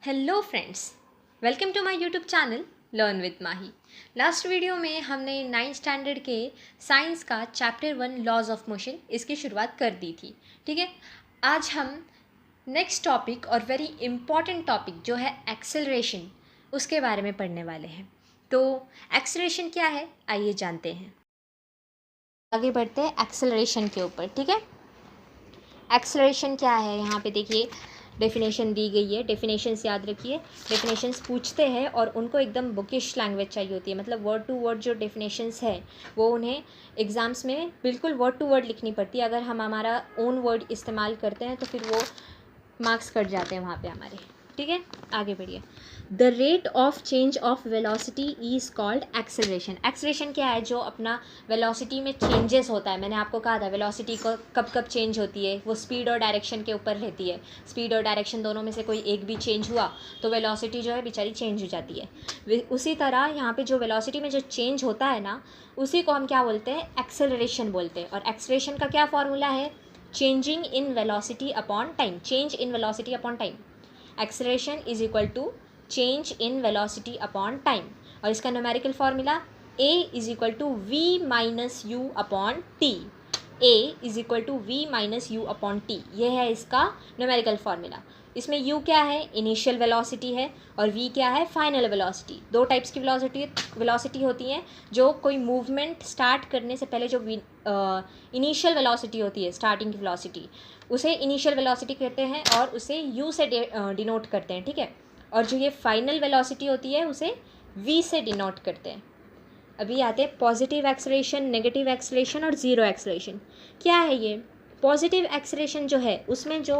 Hello friends, welcome to my YouTube channel learn with Mahi. Last video में हमने 9th standard के science का chapter 1 laws of motion इसकी शुरुआत कर दी थी। ठीक है, आज हम नेक्स्ट टॉपिक और वेरी इम्पॉर्टेंट टॉपिक जो है एक्सेलरेशन, उसके बारे में पढ़ने वाले हैं। तो एक्सेलरेशन क्या है, आइए जानते हैं। आगे बढ़ते हैं एक्सेलरेशन के ऊपर। ठीक है, एक्सेलरेशन क्या है, यहाँ पे देखिए डेफिनेशन दी गई है। डेफिनेशंस याद रखिए, डेफिनेशंस पूछते हैं और उनको एकदम बुकिश लैंग्वेज चाहिए होती है, मतलब वर्ड टू वर्ड जो डेफिनेशंस है वो उन्हें एग्ज़ाम्स में बिल्कुल वर्ड टू वर्ड लिखनी पड़ती है। अगर हम हमारा ओन वर्ड इस्तेमाल करते हैं तो फिर वो मार्क्स कट जाते हैं वहाँ पे हमारे। ठीक है, आगे बढ़िए। The rate of change of velocity is called acceleration. Acceleration क्या है, जो अपना वेलोसिटी में चेंजेस होता है। मैंने आपको कहा था वेलोसिटी को कब कब चेंज होती है, वो स्पीड और डायरेक्शन के ऊपर रहती है। स्पीड और डायरेक्शन दोनों में से कोई एक भी चेंज हुआ तो वेलोसिटी जो है बेचारी चेंज हो जाती है। उसी तरह यहाँ पे जो वेलोसिटी में जो चेंज होता है ना, उसी को हम क्या बोलते हैं, एक्सेलरेशन बोलते हैं। और एक्सेलरेशन का क्या फॉर्मूला है, changing in velocity upon time. Change in velocity upon time, acceleration is equal to change in velocity upon time. और इसका numerical formula a is equal to v minus u upon t. a is equal to v minus u upon t, ये है इसका numerical formula. इसमें u क्या है, initial velocity है, और v क्या है, फाइनल वेलोसिटी। दो टाइप्स की वेलोसिटी होती हैं। जो कोई मूवमेंट स्टार्ट करने से पहले जो इनिशियल वेलोसिटी होती है, स्टार्टिंग की वेलोसिटी, उसे इनिशियल वेलोसिटी कहते हैं और उसे u से डिनोट करते हैं। ठीक है, और जो ये फाइनल वेलोसिटी होती है उसे v से डिनोट करते हैं। अभी आते हैं पॉजिटिव एक्सेलरेशन, नेगेटिव एक्सेलरेशन और ज़ीरो एक्सेलरेशन। क्या है ये पॉजिटिव एक्सेलरेशन जो है, उसमें जो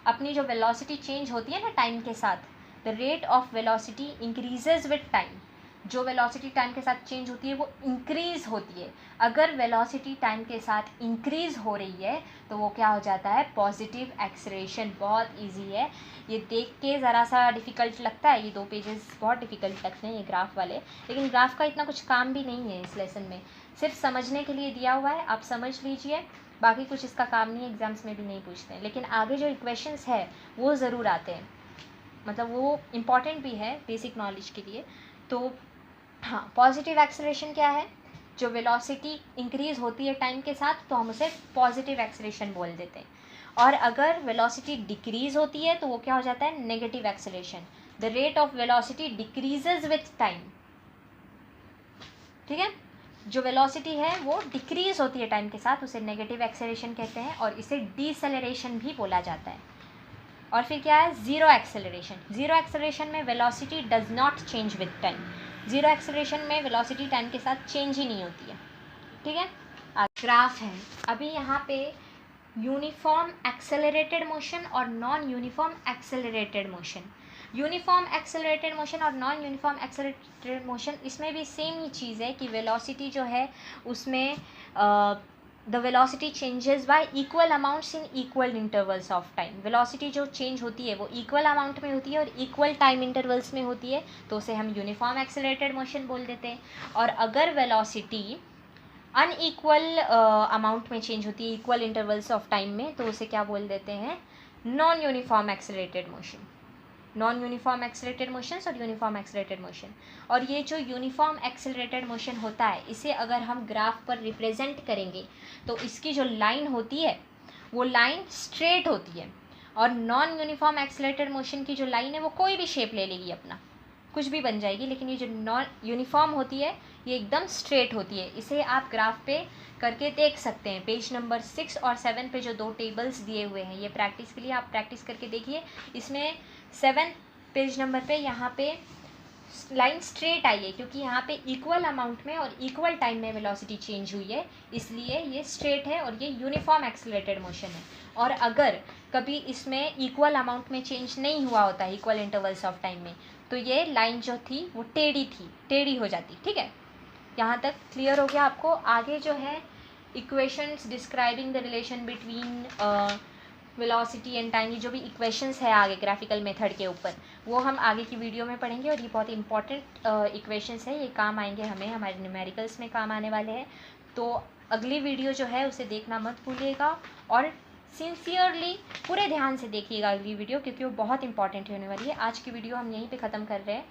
अपनी जो वेलोसिटी चेंज होती है ना टाइम के साथ, the rate of velocity increases with time. जो वेलोसिटी टाइम के साथ चेंज होती है वो इंक्रीज़ होती है। अगर वेलोसिटी टाइम के साथ इंक्रीज़ हो रही है तो वो क्या हो जाता है, पॉजिटिव एक्सेलरेशन। बहुत इजी है, ये देख के ज़रा सा डिफ़िकल्ट लगता है, ये 2 पेजेस बहुत डिफ़िकल्ट लगते हैं ये ग्राफ वाले, लेकिन ग्राफ का इतना कुछ काम भी नहीं है इस लेसन में, सिर्फ समझने के लिए दिया हुआ है, आप समझ लीजिए। बाकी कुछ इसका काम नहीं है, एग्ज़ाम्स में भी नहीं पूछते हैं। लेकिन आगे जो इक्वेशंस है वो ज़रूर आते हैं, मतलब वो इम्पॉर्टेंट भी है बेसिक नॉलेज के लिए। तो हाँ, पॉजिटिव एक्सेलरेशन क्या है, जो वेलोसिटी इंक्रीज़ होती है टाइम के साथ तो हम उसे पॉजिटिव एक्सेलरेशन बोल देते हैं। और अगर वेलोसिटी डिक्रीज़ होती है तो वो क्या हो जाता है, negative acceleration. The rate of velocity decreases with time. ठीक है, जो वेलोसिटी है वो डिक्रीज़ होती है टाइम के साथ, उसे नेगेटिव एक्सेलरेशन कहते हैं और इसे डीसेलरेशन भी बोला जाता है। और फिर क्या है, ज़ीरो एक्सेलरेशन। ज़ीरो एक्सेलरेशन में velocity does not change with time. Zero acceleration में वेलोसिटी टाइम के साथ चेंज ही नहीं होती है। ठीक है, ग्राफ है अभी यहाँ पे यूनिफॉर्म एक्सेलरेटेड मोशन और non uniform accelerated motion. Uniform accelerated motion और नॉन यूनिफॉर्म एक्सेलरेटेड मोशन, इसमें भी सेम ही चीज़ है कि वेलोसिटी जो है उसमें the velocity changes y equal amounts in equal intervals of time. Velocity जो चेंज होती है वो इक्वल अमाउंट में होती है और इक्वल टाइम इंटरवल्स में होती है, तो उसे हम यूनिफॉर्म एक्सेलरेटेड मोशन बोल देते हैं। और अगर वेलोसिटी अनइक्वल अमाउंट में चेंज होती है इक्वल इंटरवल्स ऑफ टाइम में, तो उसे क्या बोल देते हैं, non uniform accelerated motion. Non uniform accelerated motions और यूनिफॉर्म एक्सेलरेटेड मोशन। और ये जो यूनिफॉर्म एक्सेलरेटेड मोशन होता है, इसे अगर हम ग्राफ पर रिप्रेजेंट करेंगे तो इसकी जो लाइन होती है वो लाइन स्ट्रेट होती है, और नॉन यूनिफॉर्म एक्सेलरेटेड मोशन की जो लाइन है वो कोई भी शेप ले लेगी, अपना कुछ भी बन जाएगी, लेकिन ये जो नॉन यूनिफॉर्म होती है ये एकदम स्ट्रेट होती है। इसे आप ग्राफ पे करके देख सकते हैं। पेज नंबर 6 और 7 पे जो 2 टेबल्स दिए हुए हैं, ये प्रैक्टिस के लिए आप प्रैक्टिस करके देखिए। इसमें 7 पेज नंबर पे यहाँ पे लाइन स्ट्रेट आई है, क्योंकि यहाँ पे इक्वल अमाउंट में और इक्वल टाइम में वेलोसिटी चेंज हुई है, इसलिए ये स्ट्रेट है और ये यूनिफॉर्म एक्सेलरेटेड मोशन है। और अगर कभी इसमें इक्वल अमाउंट में चेंज नहीं हुआ होता इक्वल इंटरवल्स ऑफ टाइम में, तो ये लाइन जो थी वो टेढ़ी हो जाती। ठीक है, यहाँ तक क्लियर हो गया आपको। आगे जो है equations describing the relation between velocity and time, ये जो भी इक्वेशंस है आगे ग्राफिकल मेथड के ऊपर, वो हम आगे की वीडियो में पढ़ेंगे। और ये बहुत इंपॉर्टेंट इक्वेशंस है, ये काम आएंगे हमें, हमारे न्यूमेरिकल्स में काम आने वाले हैं। तो अगली वीडियो जो है उसे देखना मत भूलिएगा और सिंसियरली पूरे ध्यान से देखिएगा अगली वीडियो, क्योंकि वो बहुत इंपॉर्टेंट होने वाली है। आज की वीडियो हम यहीं पे ख़त्म कर रहे हैं।